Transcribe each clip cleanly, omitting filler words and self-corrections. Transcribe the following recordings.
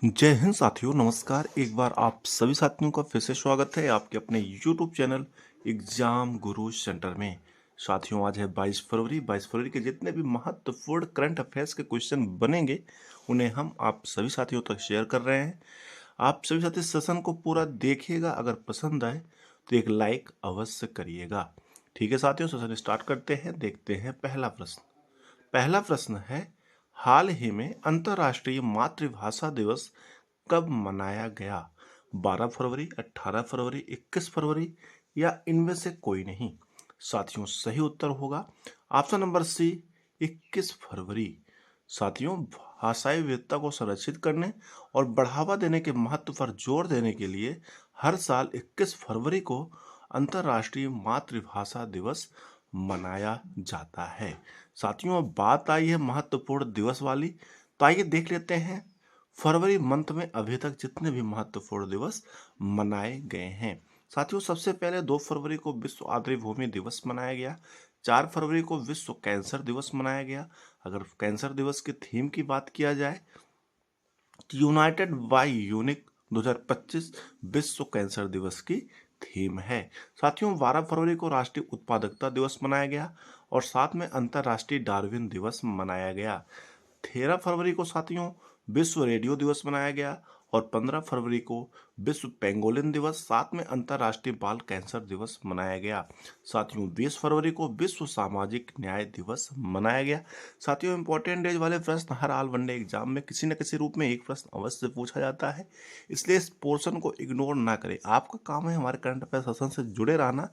जय हिंद साथियों, नमस्कार। एक बार आप सभी साथियों का फिर से स्वागत है आपके अपने YouTube चैनल एग्जाम गुरु सेंटर में। साथियों, आज है 22 फरवरी। 22 फरवरी के जितने भी महत्वपूर्ण करंट अफेयर्स के क्वेश्चन बनेंगे उन्हें हम आप सभी साथियों तक शेयर कर रहे हैं। आप सभी साथी सेशन को पूरा देखिएगा। अगर पसंद आए तो एक लाइक अवश्य करिएगा। ठीक है साथियों, सेशन स्टार्ट करते हैं। देखते हैं पहला प्रश्न है, हाल ही में अंतर्राष्ट्रीय मातृभाषा दिवस कब मनाया गया? 12 फरवरी, 18 फरवरी, 21 फरवरी या इनमें से कोई नहीं? साथियों, सही उत्तर होगा ऑप्शन नंबर सी, 21 फरवरी। साथियों, भाषाई विविधता को संरक्षित करने और बढ़ावा देने के महत्व पर जोर देने के लिए हर साल 21 फरवरी को अंतर्राष्ट्रीय मातृभाषा दिवस मनाया जाता है। साथियों, अब बात आई है महत्वपूर्ण दिवस वाली, तो आइए देख लेते हैं फरवरी मंथ में अभी तक जितने भी महत्वपूर्ण दिवस मनाए गए हैं। साथियों, सबसे पहले 2 फरवरी को विश्व आर्द्रभूमि दिवस मनाया गया। 4 फरवरी को विश्व कैंसर दिवस मनाया गया। अगर कैंसर दिवस की थीम की बात किया जाए, यूनाइटेड बाय यूनिक 2025 विश्व कैंसर दिवस की थीम है। साथियों, 12 फरवरी को राष्ट्रीय उत्पादकता दिवस मनाया गया और साथ में अंतर्राष्ट्रीय डार्विन दिवस मनाया गया। 13 फरवरी को साथियों विश्व रेडियो दिवस मनाया गया और 15 फरवरी को विश्व पेंगोलिन दिवस, साथ में अंतर्राष्ट्रीय बाल कैंसर दिवस मनाया गया। साथियों, 20 फरवरी को विश्व सामाजिक न्याय दिवस मनाया गया। साथियों, इंपॉर्टेंट डेज वाले प्रश्न हर ऑल वनडे एग्जाम में किसी न किसी रूप में एक प्रश्न अवश्य पूछा जाता है, इसलिए इस पोर्शन को इग्नोर ना करें। आपका काम है हमारे करंट अफेयर सेशन से जुड़े रहना।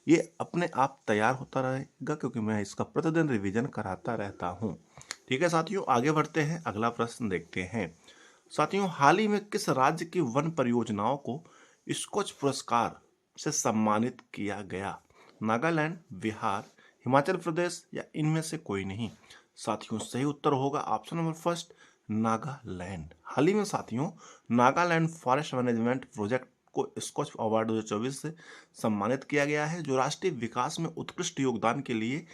ये अपने आप तैयार होता रहेगा क्योंकि मैं इसका प्रतिदिन रिवीजन कराता रहता हूँ। ठीक है साथियों, आगे बढ़ते हैं। अगला प्रश्न देखते हैं। साथियों, हाल ही में किस राज्य की वन परियोजनाओं को स्कॉच पुरस्कार से सम्मानित किया गया? नागालैंड, बिहार, हिमाचल प्रदेश या इनमें से कोई नहीं? साथियों, सही उत्तर होगा ऑप्शन नंबर फर्स्ट, नागालैंड। हाल ही में साथियों नागालैंड फॉरेस्ट मैनेजमेंट प्रोजेक्ट को स्कॉच अवार्ड 2024 से सम्मानित किया गया है, जो राष्ट्रीय विकास में उत्कृष्ट योगदान के लिए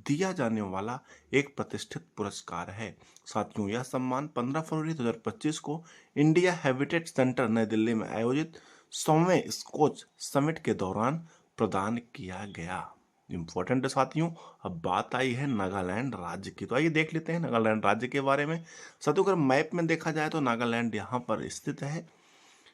दिया जाने वाला एक प्रतिष्ठित पुरस्कार है। साथियों, यह सम्मान 15 फरवरी 2025 को इंडिया हैबिटेट सेंटर नई दिल्ली में आयोजित 100वें स्कॉच समिट के दौरान प्रदान किया गया। इंपॉर्टेंट है साथियों। अब बात आई है नागालैंड राज्य की, तो आइए देख लेते हैं नागालैंड राज्य के बारे में। साथियों, अगर मैप में देखा जाए तो नागालैंड यहाँ पर स्थित है।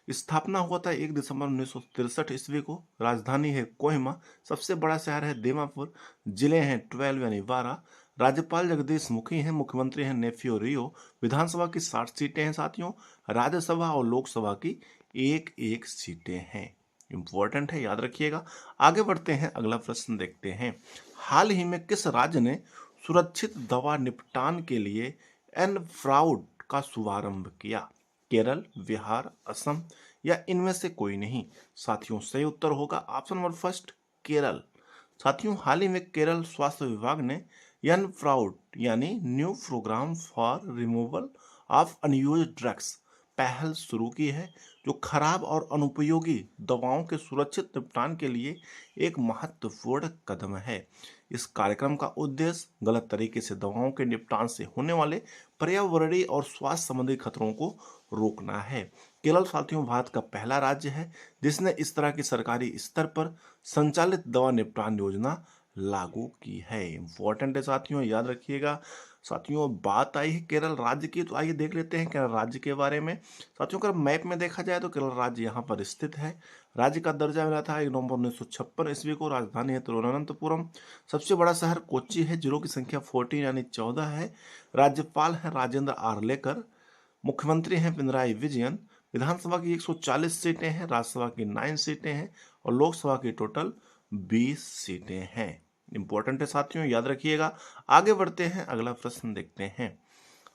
स्थापना हुआ था 1 दिसंबर 1963 ईस्वी को। राजधानी है कोहिमा। सबसे बड़ा शहर है दीमापुर। जिले हैं 12 यानी 12। राज्यपाल जगदीश मुखी हैं। मुख्यमंत्री हैं नेफ्यू रियो। विधानसभा की 60 सीटें हैं साथियों। राज्यसभा और लोकसभा की एक एक सीटें हैं। इंपॉर्टेंट है, याद रखिएगा। आगे बढ़ते हैं, अगला प्रश्न देखते हैं। हाल ही में किस राज्य ने सुरक्षित दवा निपटान के लिए एन फ्राउड का शुभारंभ किया? केरल, बिहार, असम या इनमें से कोई नहीं? साथियों, सही उत्तर होगा ऑप्शन नंबर फर्स्ट, केरल। साथियों, हाल ही में केरल स्वास्थ्य विभाग ने यन फ्राउड यानी new program for removal of unused drugs पहल शुरू की है, जो खराब और अनुपयोगी दवाओं के सुरक्षित निपटान के लिए एक महत्वपूर्ण कदम है। इस कार्यक्रम का उद्देश्य गलत तरीके से दवाओं के निपटान से होने वाले पर्यावरणीय और स्वास्थ्य संबंधी खतरों को रोकना है। केरल साथियों भारत का पहला राज्य है जिसने इस तरह की सरकारी स्तर पर संचालित दवा निपटान योजना लागू की है। इंपॉर्टेंट है साथियों, याद रखिएगा। साथियों, बात आई है केरल राज्य की, तो आइए देख लेते हैं केरल राज्य के बारे में। साथियों, अगर मैप में देखा जाए तो केरल राज्य यहाँ पर स्थित है। राज्य का दर्जा मिला था 1 नवंबर 1956 ईस्वी को। राजधानी है तिरुवनंतपुरम। सबसे बड़ा शहर कोच्चि है। जिलों की संख्या 14 यानी 14 है। राज्यपाल है राजेंद्र आर्लेकर। मुख्यमंत्री हैं पिनराई विजयन। विधानसभा की 140 सीटें हैं। राज्यसभा की 9 सीटें हैं और लोकसभा की टोटल 20 सीटें हैं। इंपॉर्टेंट है साथियों, याद रखिएगा। आगे बढ़ते हैं, अगला प्रश्न देखते हैं।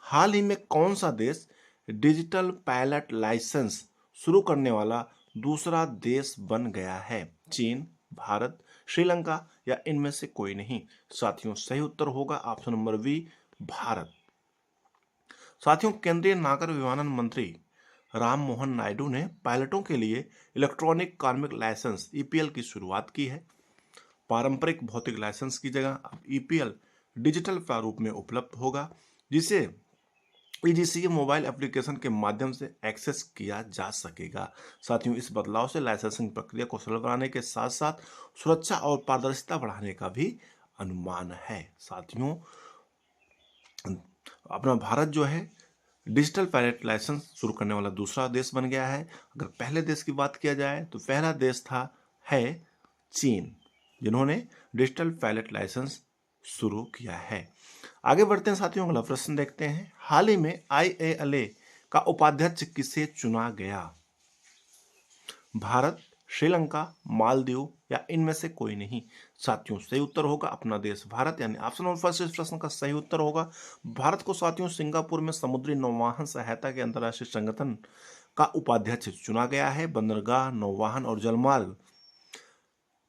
हाल ही में कौन सा देश डिजिटल पायलट लाइसेंस शुरू करने वाला दूसरा देश बन गया है? चीन, भारत, श्रीलंका या इनमें से कोई नहीं? साथियों, सही उत्तर होगा ऑप्शन नंबर बी, भारत। साथियों, केंद्रीय नागर विमानन मंत्री राम मोहन नायडू ने पायलटों के लिए इलेक्ट्रॉनिक कार्मिक लाइसेंस ईपीएल की शुरुआत की है। पारंपरिक भौतिक लाइसेंस की जगह अब ईपीएल डिजिटल प्रारूप में उपलब्ध होगा, जिसे ईडीसी मोबाइल एप्लीकेशन के माध्यम से एक्सेस किया जा सकेगा। साथियों, इस बदलाव से लाइसेंसिंग प्रक्रिया को सरल बनाने के साथ साथ सुरक्षा और पारदर्शिता बढ़ाने का भी अनुमान है। साथियों, अपना भारत जो है डिजिटल पायलट लाइसेंस शुरू करने वाला दूसरा देश बन गया है। अगर पहले देश की बात किया जाए तो पहला देश है चीन, जिन्होंने डिजिटल पायलट लाइसेंस शुरू किया है। आगे बढ़ते हैं साथियों, अगला प्रश्न देखते हैं। हाल ही में IALA का उपाध्यक्ष किसे चुना गया? भारत, श्रीलंका, मालदीव या इनमें से कोई नहीं। साथियों, सही उत्तर होगा अपना देश भारत, यानी ऑप्शन नंबर फर्स्ट इस प्रश्न का सही उत्तर होगा भारत को। साथियों, सिंगापुर में समुद्री नौवाहन सहायता के अंतर्राष्ट्रीय संगठन का उपाध्यक्ष चुना गया है। बंदरगाह, नौवाहन और जलमार्ग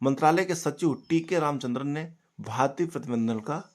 मंत्रालय के सचिव TK रामचंद्रन ने भारतीय प्रतिनिधिमंडल का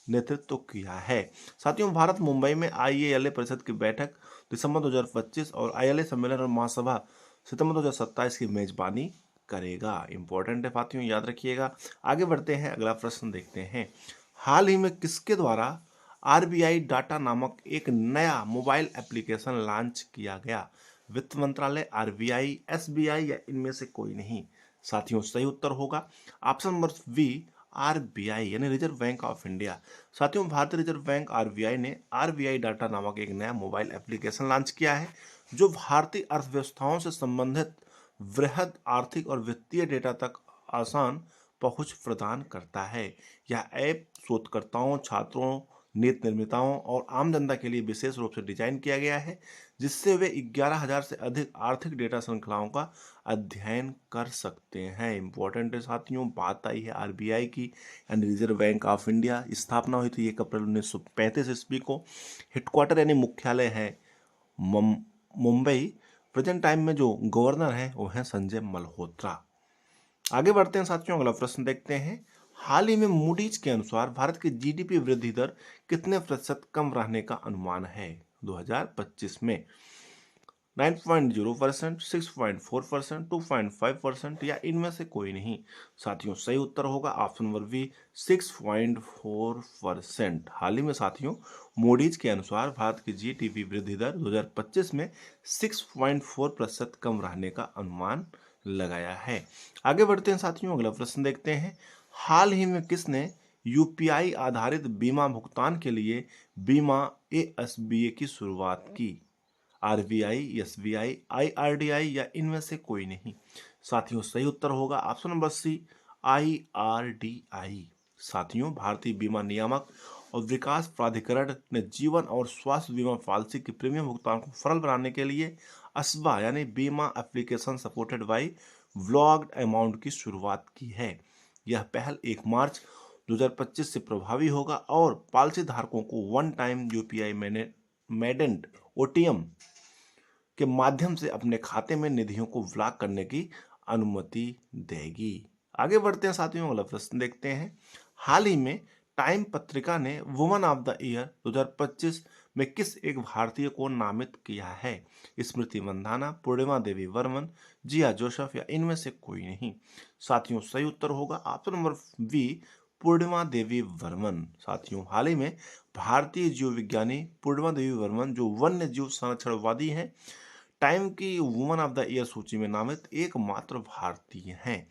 नेतृत्व किया है। साथियों, भारत मुंबई में IALA परिषद की बैठक दिसंबर 2025 और IALA सम्मेलन और महासभा सितंबर 2027 की मेजबानी करेगा। इंपॉर्टेंट है साथियों, याद रखिएगा। आगे बढ़ते हैं, अगला प्रश्न देखते हैं। हाल ही में किसके द्वारा RBI डाटा नामक एक नया मोबाइल एप्लीकेशन लॉन्च किया गया? वित्त मंत्रालय, RBI, SBI या इनमें से कोई नहीं। साथियों, सही उत्तर होगा ऑप्शन नंबर बी, RBI यानी रिजर्व बैंक ऑफ इंडिया। साथियों, भारतीय रिजर्व बैंक RBI ने RBI डाटा नामक एक नया मोबाइल एप्लीकेशन लॉन्च किया है, जो भारतीय अर्थव्यवस्थाओं से संबंधित वृहद आर्थिक और वित्तीय डेटा तक आसान पहुंच प्रदान करता है। यह ऐप शोधकर्ताओं, छात्रों, नीति निर्माताओं और आम जनता के लिए विशेष रूप से डिजाइन किया गया है, जिससे वे 11,000 से अधिक आर्थिक डेटा श्रृंखलाओं का अध्ययन कर सकते हैं। इंपॉर्टेंट है साथियों, बात आई है RBI की, यानी रिजर्व बैंक ऑफ इंडिया। स्थापना हुई थी 1 अप्रैल 1935 ईस्वी को। हेडक्वार्टर यानी मुख्यालय है मुंबई। प्रेजेंट टाइम में जो गवर्नर है वो है संजय मल्होत्रा। आगे बढ़ते हैं साथियों, अगला प्रश्न देखते हैं। हाल ही में मूडीज के अनुसार भारत की GDP वृद्धि दर कितने प्रतिशत कम रहने का अनुमान है 2025 में? 9.0%, 6.4%, 2.5% या इनमें से कोई नहीं। साथियों, सही उत्तर होगा ऑप्शन नंबर बी, 6.4%। हाल ही में साथियों, मूडीज के अनुसार भारत की GDP वृद्धि दर 2025 में 6.4% कम रहने का अनुमान लगाया है। आगे बढ़ते हैं साथियों, अगला प्रश्न देखते हैं। हाल ही में किसने UPI आधारित बीमा भुगतान के लिए बीमा ASBA की शुरुआत की? RBI, SBI, IRDI या इनमें से कोई नहीं। साथियों, सही उत्तर होगा ऑप्शन नंबर सी, IRDI। साथियों, भारतीय बीमा नियामक और विकास प्राधिकरण ने जीवन और स्वास्थ्य बीमा पॉलिसी की प्रीमियम भुगतान को सरल बनाने के लिए अस्बा यानी बीमा application supported by vlogged amount की शुरुआत की है। यह पहल 1 मार्च 2025 से प्रभावी होगा और पॉलिसी धारकों को वन टाइम UPI मेडेंट OTM के माध्यम से अपने खाते में निधियों को ब्लॉक करने की अनुमति देगी। आगे बढ़ते हैं साथियों, अगला प्रश्न देखते हैं। हाल ही में टाइम पत्रिका ने वुमन ऑफ द ईयर 2025 में किस एक भारतीय को नामित किया है? स्मृति मंधाना, पूर्णिमा देवी वर्मन, जिया जोसेफ या इनमें से कोई नहीं। साथियों, सही उत्तर होगा ऑप्शन नंबर बी, पूर्णिमा देवी वर्मन। साथियों, हाल ही में भारतीय जीव विज्ञानी पूर्णिमा देवी वर्मन, जो वन्य जीव संरक्षणवादी हैं, टाइम की वुमन ऑफ द ईयर सूची में नामित एकमात्र भारतीय हैं।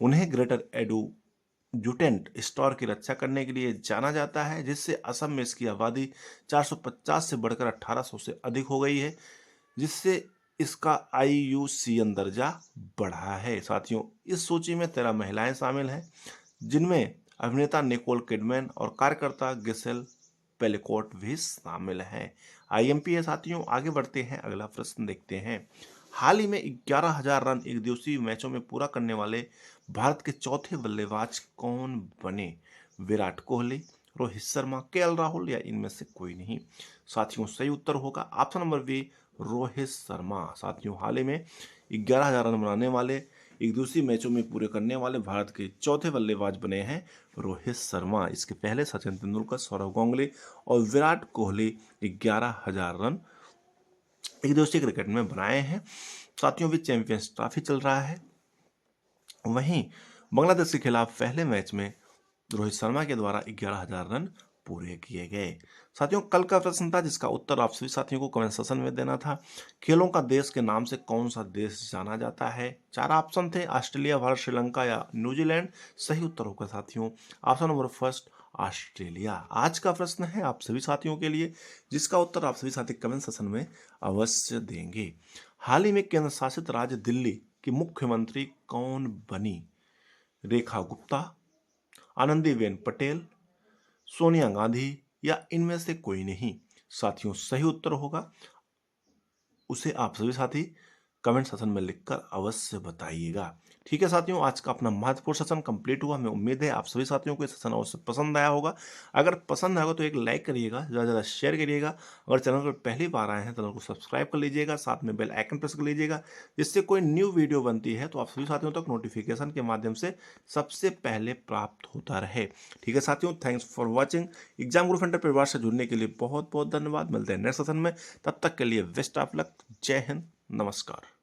उन्हें ग्रेटर एडुजुटेंट स्टोर की रक्षा करने के लिए जाना जाता है, जिससे असम में इसकी आबादी 450 से बढ़कर 1800 से अधिक हो गई है, जिससे इसका IUCN दर्जा बढ़ा है। साथियों, इस सूची में 13 महिलाएं शामिल हैं, जिनमें अभिनेता निकोल किडमैन और कार्यकर्ता गिसेल पेलिकोट भी शामिल हैं। IMP है साथियों। आगे बढ़ते हैं, अगला प्रश्न देखते हैं। हाल ही में 11,000 रन एक दिवसीय मैचों में पूरा करने वाले भारत के चौथे बल्लेबाज कौन बने? विराट कोहली, रोहित शर्मा, KL राहुल या इनमें से कोई नहीं। साथियों, सही उत्तर होगा option number B, Rohit Sharma. साथियों, हाल ही में 11,000 रन बनाने वाले एक दूसरी मैचों में पूरे करने वाले भारत के चौथे बल्लेबाज बने हैं रोहित शर्मा। इसके पहले सचिन तेंदुलकर, सौरव गांगुली और विराट कोहली 11,000 रन एक दिवसीय क्रिकेट में बनाए हैं। साथियों, भी चैंपियंस ट्रॉफी चल रहा है। वहीं बांग्लादेश के खिलाफ पहले मैच में रोहित शर्मा के द्वारा 11,000 रन पूरे किए गए। साथियों कल का प्रश्न था जिसका उत्तर आप सभी साथियों को कमेंट सेक्शन में देना था। खेलों का देश के नाम से कौन सा देश जाना जाता है? 4 ऑप्शन थे, ऑस्ट्रेलिया, भारत, श्रीलंका या न्यूजीलैंड। सही उत्तर होगा साथियों ऑप्शन नंबर फर्स्ट, ऑस्ट्रेलिया। आज का प्रश्न है आप सभी साथियों के लिए जिसका उत्तर आप सभी साथी कमेंट सेक्शन में अवश्य देंगे। हाल ही में केंद्र शासित राज्य दिल्ली की मुख्यमंत्री कौन बनी? रेखा गुप्ता, आनंदीबेन पटेल, सोनिया गांधी या इनमें से कोई नहीं? साथियों सही उत्तर होगा उसे आप सभी साथी कमेंट सेक्शन में लिखकर अवश्य बताइएगा। ठीक है साथियों, आज का अपना महत्वपूर्ण सेशन कंप्लीट हुआ। हमें उम्मीद है आप सभी साथियों को ये सेशन अवश्य पसंद आया होगा। अगर पसंद आएगा तो एक लाइक करिएगा, ज़्यादा से ज़्यादा शेयर करिएगा। अगर चैनल पर पहली बार आए हैं तो चैनल को सब्सक्राइब कर लीजिएगा, साथ में बेल आइकन प्रेस कर लीजिएगा, जिससे कोई न्यू वीडियो बनती है तो आप सभी साथियों तक नोटिफिकेशन के माध्यम से सबसे पहले प्राप्त होता रहे। ठीक है साथियों, thanks for watching. Exam group centre परिवार से जुड़ने के लिए बहुत बहुत धन्यवाद। मिलते हैं नेक्स्ट सेशन में, तब तक के लिए बेस्ट ऑफ लक। जय हिंद, नमस्कार।